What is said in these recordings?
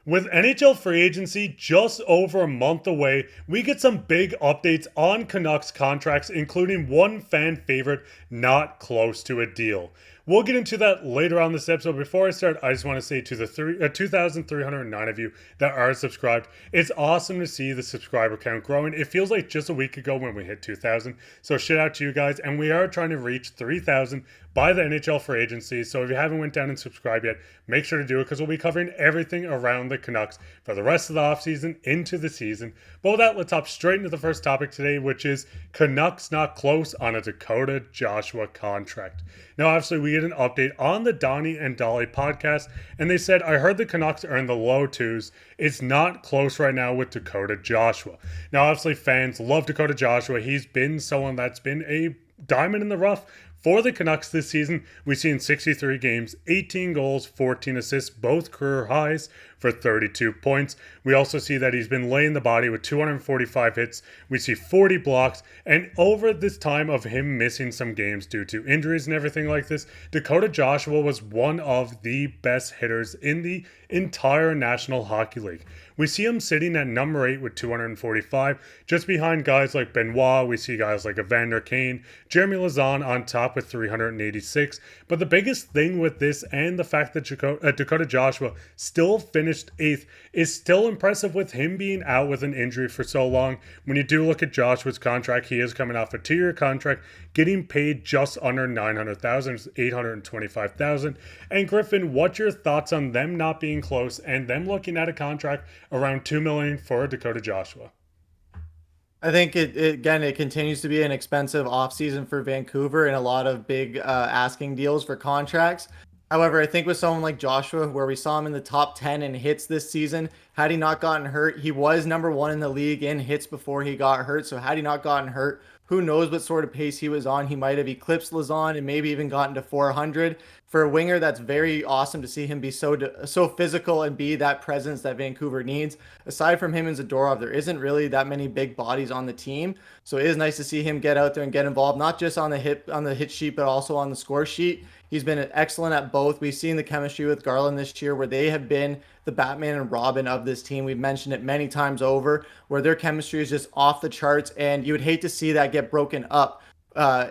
With NHL free agency just over a month away, we get some big updates on Canucks contracts, including one fan favorite not close to a deal. We'll get into that later on this episode. Before I start, I just want to say to the 2,309 of you that are subscribed, it's awesome to see the subscriber count growing. It feels like just a week ago when we hit 2,000. So shout out to you guys. And we are trying to reach 3,000 by the NHL free agency. So if you haven't went down and subscribed yet, make sure to do it because we'll be covering everything around the Canucks for the rest of the offseason into the season. But with that, let's hop straight into the first topic today, which is Canucks not close on a Dakota Joshua contract. Now, obviously, we get an update on the Donnie and Dolly podcast, and they said, I heard the Canucks are in the low twos. It's not close right now with Dakota Joshua. Now, obviously, fans love Dakota Joshua. He's been someone that's been a diamond in the rough for the Canucks this season. We've seen 63 games, 18 goals, 14 assists, both career highs for 32 points. We also see that he's been laying the body with 245 hits. We see 40 blocks. And over this time of him missing some games due to injuries and everything like this, Dakota Joshua was one of the best hitters in the entire National Hockey League. We see him sitting at number 8 with 245, just behind guys like Benoit. We see guys like Evander Kane, Jeremy Lauzon on top with 386. But the biggest thing with this and the fact that Dakota Joshua still finished 8th is still impressive with him being out with an injury for so long. When you do look at Joshua's contract, he is coming off a 2-year contract, getting paid just under $900,000, $825,000. And Griffin, what's your thoughts on them not being close and them looking at a contract around $2 million for Dakota Joshua? I think it continues to be an expensive offseason for Vancouver and a lot of big asking deals for contracts. However, I think with someone like Joshua, where we saw him in the top 10 in hits this season, had he not gotten hurt, he was number 1 in the league in hits before he got hurt. So had he not gotten hurt, who knows what sort of pace he was on. He might have eclipsed Lauzon and maybe even gotten to 400. For a winger, that's very awesome to see him be so physical and be that presence that Vancouver needs. Aside from him and Zadorov, there isn't really that many big bodies on the team. So it is nice to see him get out there and get involved, not just on the hit sheet, but also on the score sheet. He's been excellent at both. We've seen the chemistry with Garland this year where they have been the Batman and Robin of this team. We've mentioned it many times over where their chemistry is just off the charts, and you would hate to see that get broken up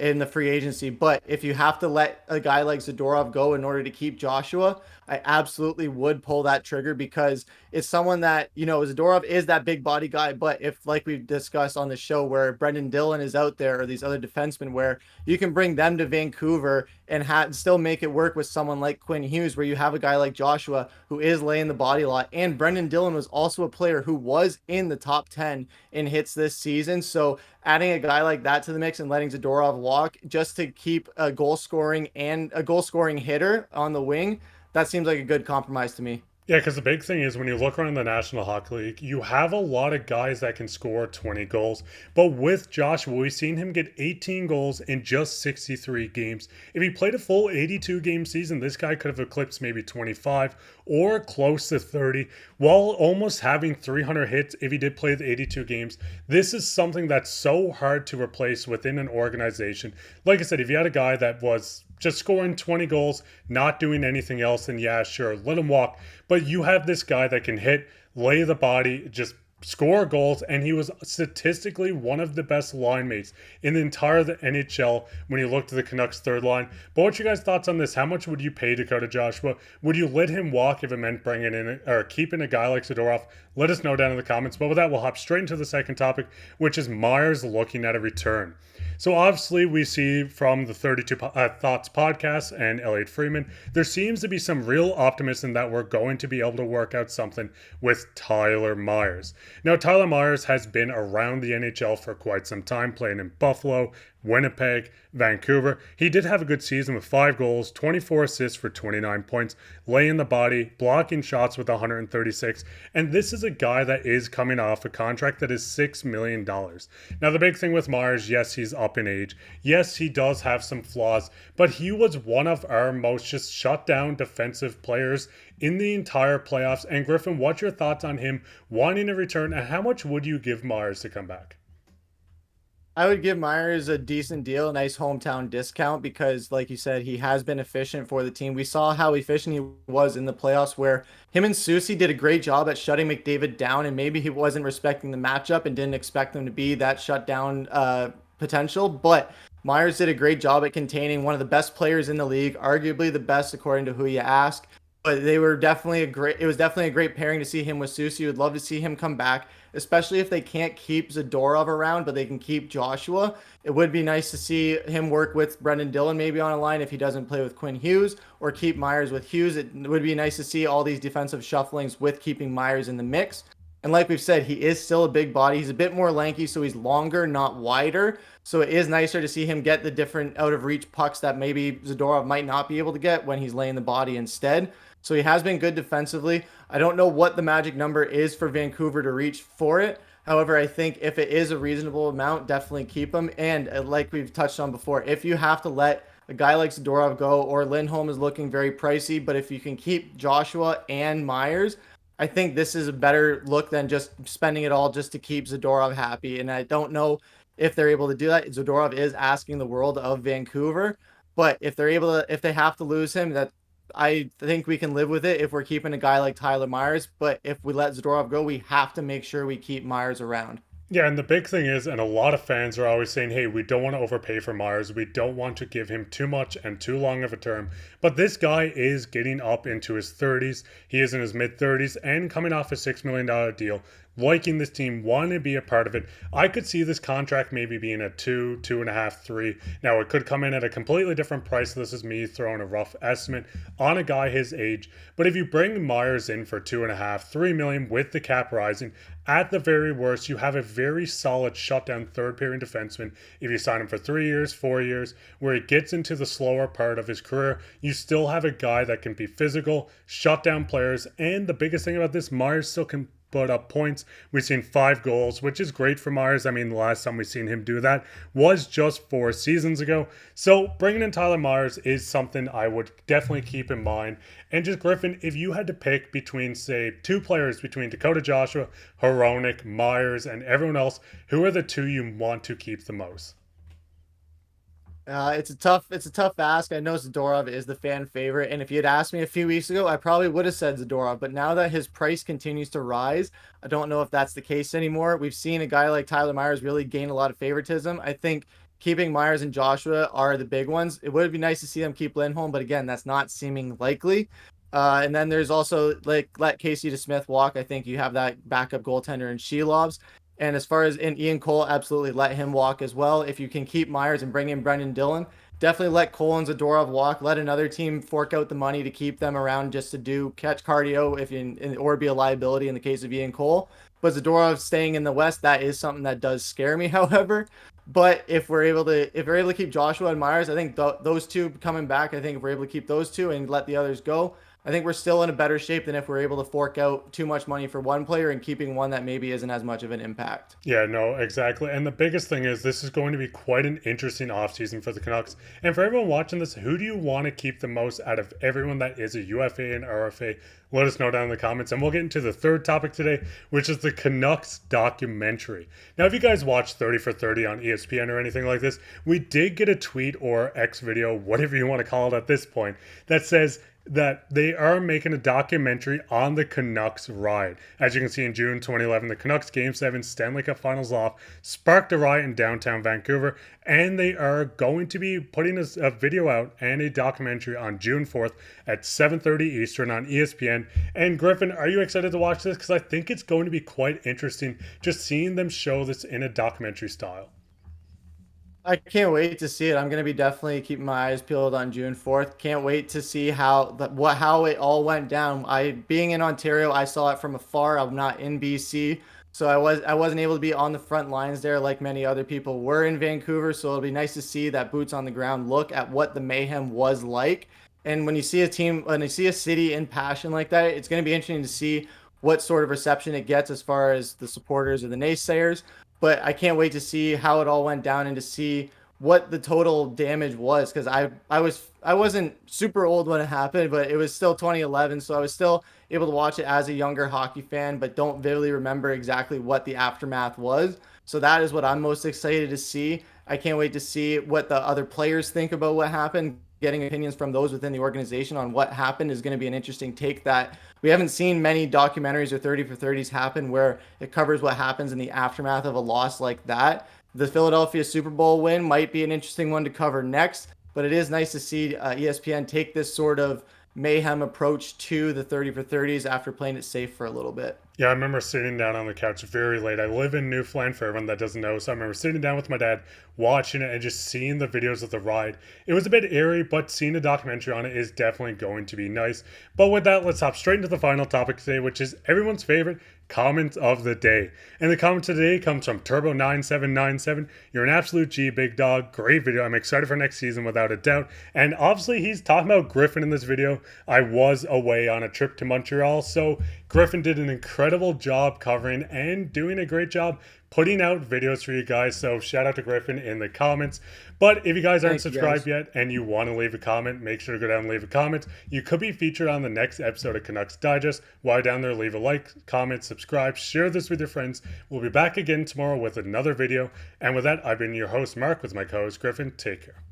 in the free agency. But if you have to let a guy like Zadorov go in order to keep Joshua, I absolutely would pull that trigger because it's someone that, Zadorov is that big body guy. But if, like we've discussed on the show, where Brendan Dillon is out there or these other defensemen, where you can bring them to Vancouver and still make it work with someone like Quinn Hughes, where you have a guy like Joshua who is laying the body a lot. And Brendan Dillon was also a player who was in the top 10 in hits this season. So adding a guy like that to the mix and letting Zadorov walk just to keep a goal scoring hitter on the wing, that seems like a good compromise to me. Yeah, because the big thing is when you look around the National Hockey League, you have a lot of guys that can score 20 goals. But with Joshua, we've seen him get 18 goals in just 63 games. If he played a full 82-game season, this guy could have eclipsed maybe 25 or close to 30 while almost having 300 hits if he did play the 82 games. This is something that's so hard to replace within an organization. Like I said, if you had a guy that was just scoring 20 goals, not doing anything else, then yeah, sure, let him walk. But you have this guy that can hit, lay the body, just score goals, and he was statistically one of the best line mates in the entire NHL when you look to the Canucks third line. But what's your guys' thoughts on this? How much would you pay Dakota Joshua? Would you let him walk if it meant bringing in or keeping a guy like Zadorov? Let us know down in the comments. But with that, we'll hop straight into the second topic, which is Myers looking at a return. So obviously we see from the 32 Thoughts podcast and Elliot Freeman, there seems to be some real optimism that we're going to be able to work out something with Tyler Myers. Now, Tyler Myers has been around the NHL for quite some time, playing in Buffalo, Winnipeg, Vancouver. He did have a good season with 5 goals, 24 assists for 29 points, laying the body, blocking shots with 136. And this is a guy that is coming off a contract that is $6 million. Now, the big thing with Myers, yes, he's up in age. Yes, he does have some flaws, but he was one of our most just shut down defensive players in the entire playoffs. And Griffin, what's your thoughts on him wanting a return, and how much would you give Myers to come back? I would give Myers a decent deal, a nice hometown discount because, like you said, he has been efficient for the team. We saw how efficient he was in the playoffs, where him and Susie did a great job at shutting McDavid down, and maybe he wasn't respecting the matchup and didn't expect them to be that shutdown potential. But Myers did a great job at containing one of the best players in the league, arguably the best according to who you ask. But they were definitely a great. It was definitely a great pairing to see him with Susie. Would love to see him come back, especially if they can't keep Zadorov around, but they can keep Joshua. It would be nice to see him work with Brendan Dillon maybe on a line if he doesn't play with Quinn Hughes, or keep Myers with Hughes. It would be nice to see all these defensive shufflings with keeping Myers in the mix. And like we've said, he is still a big body. He's a bit more lanky, so he's longer, not wider. So it is nicer to see him get the different out of reach pucks that maybe Zadorov might not be able to get when he's laying the body instead. So he has been good defensively. I don't know what the magic number is for Vancouver to reach for it. However, I think if it is a reasonable amount, definitely keep him. And like we've touched on before, if you have to let a guy like Zadorov go, or Lindholm is looking very pricey, but if you can keep Joshua and Myers, I think this is a better look than just spending it all just to keep Zadorov happy. And I don't know if they're able to do that. Zadorov is asking the world of Vancouver, but if they're able to, if they have to lose him, that I think we can live with it if we're keeping a guy like Tyler Myers. But if we let Zadorov go, we have to make sure we keep Myers around. Yeah, and the big thing is, and a lot of fans are always saying, hey, we don't want to overpay for Myers. We don't want to give him too much and too long of a term. But this guy is getting up into his 30s. He is in his mid 30s and coming off a $6 million deal, liking this team, wanting to be a part of it. I could see this contract maybe being a 2.5, 3. Now, it could come in at a completely different price. This is me throwing a rough estimate on a guy his age. But if you bring Myers in for 2.5, 3 million with the cap rising, at the very worst, you have a very solid shutdown third pairing defenseman. If you sign him for 3 years, 4 years, where he gets into the slower part of his career, you still have a guy that can be physical, shut down players, and the biggest thing about this, Myers still can put up points. We've seen 5 goals, which is great for Myers. I mean, the last time we've seen him do that was just 4 seasons ago. So bringing in Tyler Myers is something I would definitely keep in mind. And just Griffin, if you had to pick between, say, 2 players between Dakota Joshua, Hronek, Myers, and everyone else, who are the 2 you want to keep the most? It's a tough ask. I know Zadorov is the fan favorite, and if you had asked me a few weeks ago, I probably would have said Zadorov. But now that his price continues to rise, I don't know if that's the case anymore. We've seen a guy like Tyler Myers really gain a lot of favoritism. I think keeping Myers and Joshua are the big ones. It would be nice to see them keep Lindholm, but again, that's not seeming likely. And then there's also like let Casey DeSmith walk. I think you have that backup goaltender in Shelovs. And as far as in Ian Cole, absolutely let him walk as well. If you can keep Myers and bring in Brendan Dillon, definitely let Cole and Zadorov walk. Let another team fork out the money to keep them around just to do catch cardio if you or be a liability in the case of Ian Cole. But Zadorov staying in the West, that is something that does scare me, however. But if we're able to keep Joshua and Myers, I think those 2 coming back, I think if we're able to keep those 2 and let the others go, I think we're still in a better shape than if we're able to fork out too much money for one player and keeping one that maybe isn't as much of an impact. Yeah, no, exactly. And the biggest thing is this is going to be quite an interesting offseason for the Canucks. And for everyone watching this, who do you want to keep the most out of everyone that is a UFA and RFA? Let us know down in the comments. And we'll get into the third topic today, which is the Canucks documentary. Now, if you guys watch 30 for 30 on ESPN or anything like this, we did get a tweet or X video, whatever you want to call it at this point, that says that they are making a documentary on the Canucks riot. As you can see, in June 2011, the Canucks Game 7 Stanley Cup Finals loss sparked a riot in downtown Vancouver, and they are going to be putting a video out and a documentary on June 4th at 7:30 Eastern on ESPN. And Griffin, are you excited to watch this? Because I think it's going to be quite interesting just seeing them show this in a documentary style. I can't wait to see it. I'm going to be definitely keeping my eyes peeled on June 4th. Can't wait to see how it all went down. Being in Ontario, I saw it from afar. I'm not in BC, so I wasn't able to be on the front lines there like many other people were in Vancouver. So it'll be nice to see that boots on the ground look at what the mayhem was like. And when you see a city in passion like that, it's going to be interesting to see what sort of reception it gets as far as the supporters or the naysayers. But I can't wait to see how it all went down and to see what the total damage was, because I wasn't super old when it happened, but it was still 2011, so I was still able to watch it as a younger hockey fan, but don't vividly remember exactly what the aftermath was. So that is what I'm most excited to see. I can't wait to see what the other players think about what happened. Getting opinions from those within the organization on what happened is going to be an interesting take that we haven't seen many documentaries or 30 for 30s happen where it covers what happens in the aftermath of a loss like that. The Philadelphia Super Bowl win might be an interesting one to cover next, but it is nice to see ESPN take this sort of mayhem approach to the 30 for 30s after playing it safe for a little bit. Yeah, I remember sitting down on the couch very late. I live in Newfoundland for everyone that doesn't know. So I remember sitting down with my dad, watching it, and just seeing the videos of the ride. It was a bit eerie, but seeing a documentary on it is definitely going to be nice. But with that, let's hop straight into the final topic today, which is everyone's favorite comment of the day. And the comment today comes from Turbo9797. You're an absolute G, big dog. Great video. I'm excited for next season without a doubt. And obviously, he's talking about Griffen in this video. I was away on a trip to Montreal, so Griffen did an incredible job covering and doing a great job putting out videos for you guys. So shout out to Griffen in the comments. But if you guys aren't subscribed yet and you want to leave a comment, make sure to go down and leave a comment. You could be featured on the next episode of Canucks Digest. While down there, leave a like, comment, subscribe, share this with your friends. We'll be back again tomorrow with another video. And with that, I've been your host, Mark, with my co-host Griffen. Take care.